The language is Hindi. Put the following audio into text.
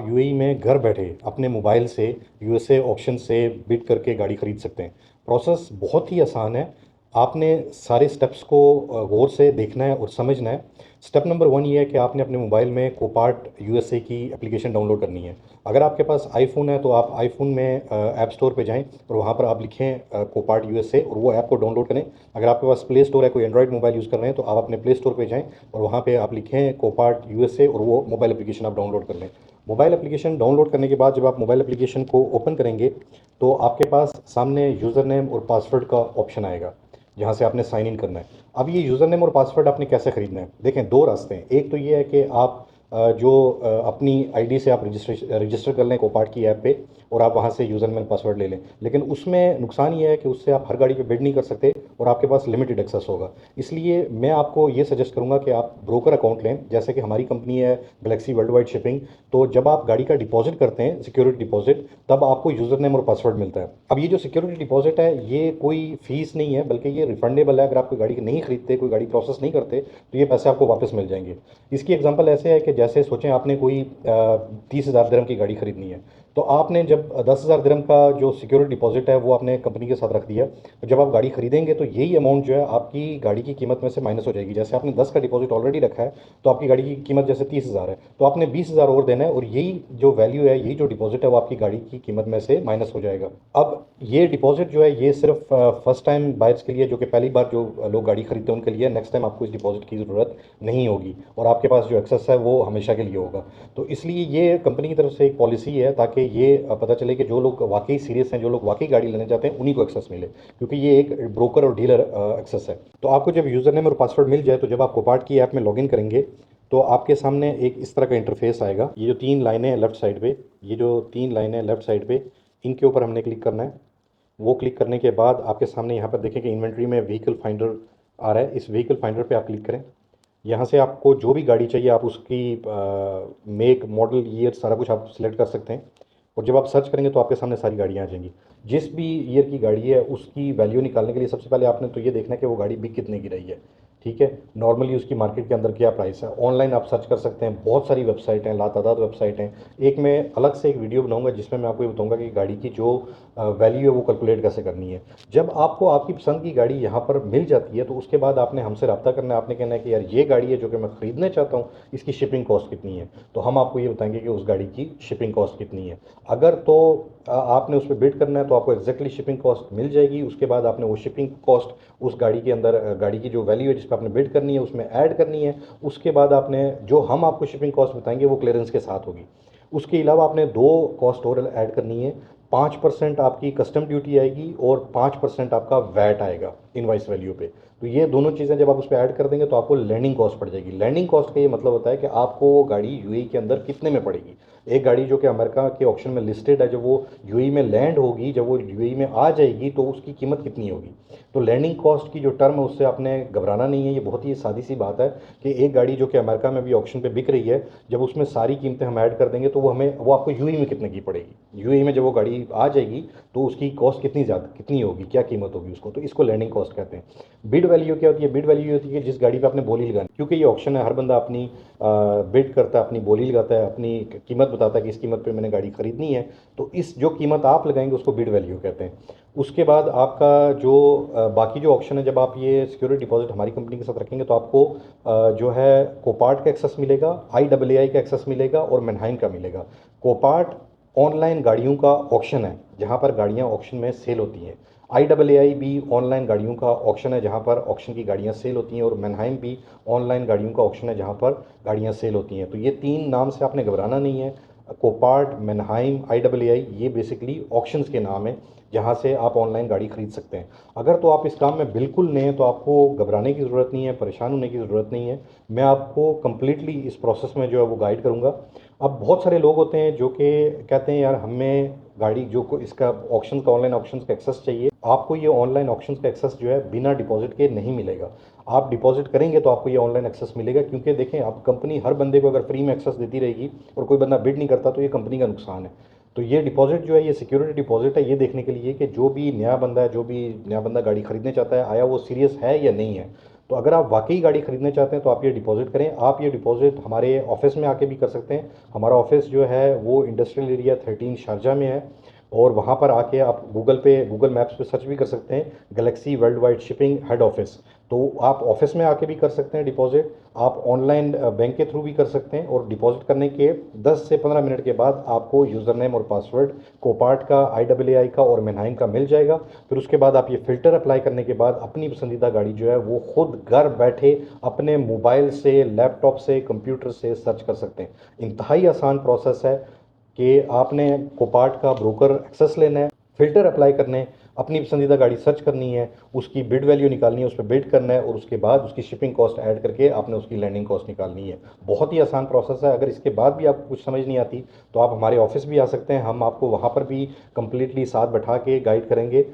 यूएई में घर बैठे अपने मोबाइल से यूएसए ऑक्शन से बिड करके गाड़ी खरीद सकते हैं। प्रोसेस बहुत ही आसान है। आपने सारे स्टेप्स को गौर से देखना है और समझना है। स्टेप नंबर वन ये है कि आपने अपने मोबाइल में कोपार्ट यूएसए की एप्लीकेशन डाउनलोड करनी है। अगर आपके पास आईफोन है तो आप आईफोन में ऐप स्टोर पे जाएं और वहाँ पर आप लिखें कोपार्ट यूएसए और वो ऐप को डाउनलोड करें। अगर आपके पास प्ले स्टोर है, कोई एंड्रॉयड मोबाइल यूज़ कर रहे हैं, तो आप अपने प्ले स्टोर पे जाएं और वहाँ पे आप लिखें कोपार्ट यूएसए और वो मोबाइल एप्लीकेशन आप डाउनलोड कर लें। मोबाइल एप्लीकेशन डाउनलोड करने के बाद जब आप मोबाइल एप्लीकेशन को ओपन करेंगे तो आपके पास सामने यूज़र नेम और पासवर्ड का ऑप्शन आएगा, जहाँ से आपने साइन इन करना है। अब ये यूज़र नेम और पासवर्ड आपने कैसे खरीदना है, देखें दो रास्ते हैं। एक तो ये है कि आप अपनी आईडी से आप रजिस्टर कर लें कोपार्ट की ऐप पे और आप वहाँ से यूज़र नेम पासवर्ड ले लें। लेकिन उसमें नुकसान ये है कि उससे आप हर गाड़ी पे बिड नहीं कर सकते और आपके पास लिमिटेड एक्सेस होगा। इसलिए मैं आपको ये सजेस्ट करूँगा कि आप ब्रोकर अकाउंट लें, जैसे कि हमारी कंपनी है गलेक्सी वर्ल्ड वाइड शिपिंग। तो जब आप गाड़ी का डिपॉजिट करते हैं, सिक्योरिटी डिपॉजिट, तब आपको यूज़र नेम और पासवर्ड मिलता है। अब ये जो सिक्योरिटी डिपॉजिट है ये कोई फीस नहीं है, बल्कि ये रिफंडेबल है। अगर आप कोई गाड़ी नहीं खरीदते, कोई गाड़ी प्रोसेस नहीं करते, तो ये पैसे आपको वापस मिल जाएंगे। इसकी एग्जांपल ऐसे है कि जैसे सोचें आपने कोई 30,000 दिरहम की गाड़ी खरीदनी है, तो आपने जब 10,000 दिरहम का जो सिक्योरिटी डिपॉजिट है वो आपने कंपनी के साथ रख दिया, तो जब आप गाड़ी खरीदेंगे तो यही अमाउंट जो है आपकी गाड़ी की कीमत में से माइनस हो जाएगी। जैसे आपने 10 का डिपॉजिट ऑलरेडी रखा है, तो आपकी गाड़ी की कीमत जैसे 30,000 है, तो आपने 20,000 और देना है और यही जो वैल्यू है, यही जो डिपॉजिट है, वो आपकी गाड़ी की कीमत में से माइनस हो जाएगा। अब ये डिपॉजिट जो है ये सिर्फ फर्स्ट टाइम बायर्स के लिए, जो कि पहली बार जो लोग गाड़ी खरीदते हैं उनके लिए। नेक्स्ट टाइम आपको इस डिपॉजिट की ज़रूरत नहीं होगी और आपके पास जो एक्सेस है वो हमेशा के लिए होगा। तो इसलिए ये कंपनी की तरफ से एक पॉलिसी है, ताकि ये पता चले कि जो लोग वाकई सीरियस हैं, जो लोग वाकई गाड़ी लेना चाहते हैं, उन्हीं को एक्सेस मिले, क्योंकि ये एक ब्रोकर और डीलर एक्सेस है। तो आपको जब यूज़र नेम और पासवर्ड मिल जाए, तो जब आप कोपार्ट की ऐप में लॉगिन करेंगे तो आपके सामने एक इस तरह का इंटरफेस आएगा। ये जो तीन लाइनें हैं लेफ्ट साइड पे, ये जो तीन लाइनें हैं लेफ्ट साइड पे, इनके ऊपर हमने क्लिक करना है। वो क्लिक करने के बाद आपके सामने यहाँ पर देखें कि इन्वेंट्री में व्हीकल फाइंडर आ रहा है। इस व्हीकल फाइंडर पे आप क्लिक करें। यहाँ से आपको जो भी गाड़ी चाहिए आप उसकी मेक, मॉडल, ईयर सारा कुछ आप सिलेक्ट कर सकते हैं। और जब आप सर्च करेंगे तो आपके सामने सारी गाड़ियाँ आ जाएंगी। जिस भी ईयर की गाड़ी है उसकी वैल्यू निकालने के लिए सबसे पहले आपने तो ये देखना है कि वो गाड़ी बिक कितने की रही है। ठीक है, नॉर्मली उसकी मार्केट के अंदर क्या प्राइस है। ऑनलाइन आप सर्च कर सकते हैं, बहुत सारी वेबसाइट हैं, लातादाद वेबसाइट हैं। एक मैं अलग से एक वीडियो बनाऊंगा जिसमें मैं आपको ये बताऊंगा कि गाड़ी की जो वैल्यू है वो कैलकुलेट कैसे करनी है। जब आपको आपकी पसंद की गाड़ी यहाँ पर मिल जाती है तो उसके बाद आपने हमसे रब्ता करना है। आपने कहना है कि यार ये गाड़ी है जो कि मैं ख़रीदना चाहता हूँ, इसकी शिपिंग कॉस्ट कितनी है। तो हम आपको ये बताएंगे कि उस गाड़ी की शिपिंग कॉस्ट कितनी है। अगर तो आपने उस पर बिड करना है तो आपको एग्जैक्टली शिपिंग कॉस्ट मिल जाएगी। उसके बाद आपने वो शिपिंग कॉस्ट उस गाड़ी के अंदर, गाड़ी की जो वैल्यू है जिस पर आपने बिड करनी है उसमें ऐड करनी है। उसके बाद आपने जो हम आपको शिपिंग कॉस्ट बताएंगे वो क्लियरेंस के साथ होगी। उसके अलावा आपने दो कॉस्ट और ऐड करनी है। 5% आपकी कस्टम ड्यूटी आएगी और 5% आपका वैट आएगा इनवाइस वैल्यू पे। तो ये दोनों चीज़ें जब आप उस पर ऐड कर देंगे तो आपको लैंडिंग कॉस्ट पड़ जाएगी। लैंडिंग कॉस्ट का ये मतलब होता है कि आपको वो गाड़ी यूएई के अंदर कितने में पड़ेगी। एक गाड़ी जो कि अमेरिका के ऑक्शन में लिस्टेड है, जब वो यूएई में लैंड होगी, जब वो यूएई में आ जाएगी, तो उसकी कीमत कितनी होगी। तो लैंडिंग कॉस्ट की जो टर्म है उससे आपने घबराना नहीं है। ये बहुत ही सादी सी बात है कि एक गाड़ी जो कि अमेरिका में भी ऑक्शन पे बिक रही है, जब उसमें सारी कीमतें हम ऐड कर देंगे तो वो आपको यूएई में कितने की पड़ेगी। यूएई में जब वो गाड़ी आ जाएगी तो उसकी कॉस्ट कितनी ज़्यादा कितनी होगी, क्या कीमत होगी उसको। तो इसको लैंडिंग कॉस्ट कहते हैं। बिड वैल्यू क्या होती है? बिड वैल्यू होती है जिस गाड़ी पे आपने बोली लगानी, क्योंकि ये ऑप्शन है, हर बंदा अपनी बिड करता है, अपनी बोली लगाता है, अपनी कीमत बताता है कि इस कीमत पे मैंने गाड़ी खरीदनी है। तो इस जो कीमत आप लगाएंगे उसको बिड वैल्यू कहते हैं। उसके बाद आपका जो बाकी जो ऑप्शन है, जब आप ये सिक्योरिटी डिपॉजिट हमारी कंपनी के साथ रखेंगे तो आपको जो है कोपार्ट का एक्सेस मिलेगा, IAAI का एक्सेस मिलेगा और मैनहाइम का मिलेगा। कोपार्ट ऑनलाइन गाड़ियों का ऑक्शन है जहां पर गाड़ियां ऑक्शन में सेल होती हैं। IAAI भी ऑनलाइन गाड़ियों का ऑक्शन है जहां पर ऑक्शन की गाड़ियां सेल होती हैं, और मैनहाइम भी ऑनलाइन गाड़ियों का ऑक्शन है जहां पर गाड़ियां सेल होती हैं। तो ये तीन नाम से आपने घबराना नहीं है। कोपार्ट, मैनहाइम, IAAI, ये बेसिकली ऑक्शंस के नाम हैं जहाँ से आप ऑनलाइन गाड़ी खरीद सकते हैं। अगर तो आप इस काम में बिल्कुल नए हैं तो आपको घबराने की ज़रूरत नहीं है, परेशान होने की ज़रूरत नहीं है। मैं आपको कम्प्लीटली इस प्रोसेस में जो है वो गाइड करूँगा। अब बहुत सारे लोग होते हैं जो कि कहते हैं यार हमें गाड़ी जो को इसका ऑक्शन का, ऑनलाइन ऑक्शन का एक्सेस चाहिए। आपको ये ऑनलाइन ऑक्शन का एक्सेस जो है बिना डिपॉजिट के नहीं मिलेगा। आप डिपॉजिट करेंगे तो आपको ये ऑनलाइन एक्सेस मिलेगा, क्योंकि देखें अब कंपनी हर बंदे को अगर फ्री में एक्सेस देती रहेगी और कोई बंदा बिड नहीं करता तो ये कंपनी का नुकसान है। तो ये डिपॉजिट जो है, ये सिक्योरिटी डिपॉजिट है, ये देखने के लिए कि जो भी नया बंदा है, जो भी नया बंदा गाड़ी खरीदने चाहता है, आया वो सीरियस है या नहीं है। तो अगर आप वाकई गाड़ी खरीदना चाहते हैं तो आप ये डिपॉजिट करें। आप ये डिपॉजिट हमारे ऑफिस में आके भी कर सकते हैं। हमारा ऑफिस जो है वो इंडस्ट्रियल एरिया 13 शारजा में है, और वहाँ पर आके आप गूगल मैप्स पे सर्च भी कर सकते हैं, Galaxy world wide shipping head office. तो आप ऑफिस में आके भी कर सकते हैं डिपॉजिट, आप ऑनलाइन बैंक के थ्रू भी कर सकते हैं। और डिपॉजिट करने के 10 से 15 मिनट के बाद आपको यूज़र नेम और पासवर्ड कोपार्ट का, IAAI का और मेनहाइम का मिल जाएगा। फिर उसके बाद आप ये फ़िल्टर अप्लाई करने के बाद अपनी पसंदीदा गाड़ी जो है वो खुद घर बैठे अपने मोबाइल से, लैपटॉप से, कंप्यूटर से सर्च कर सकते हैं। इंतहाई आसान प्रोसेस है कि आपने कोपार्ट का ब्रोकर एक्सेस लेना है, फ़िल्टर अप्लाई करने हैं, अपनी पसंदीदा गाड़ी सर्च करनी है, उसकी बिड वैल्यू निकालनी है, उस पर बिड करना है, और उसके बाद उसकी शिपिंग कॉस्ट ऐड करके आपने उसकी लैंडिंग कॉस्ट निकालनी है। बहुत ही आसान प्रोसेस है। अगर इसके बाद भी आपको कुछ समझ नहीं आती तो आप हमारे ऑफिस भी आ सकते हैं, हम आपको वहाँ पर भी कंप्लीटली साथ बैठा के गाइड करेंगे।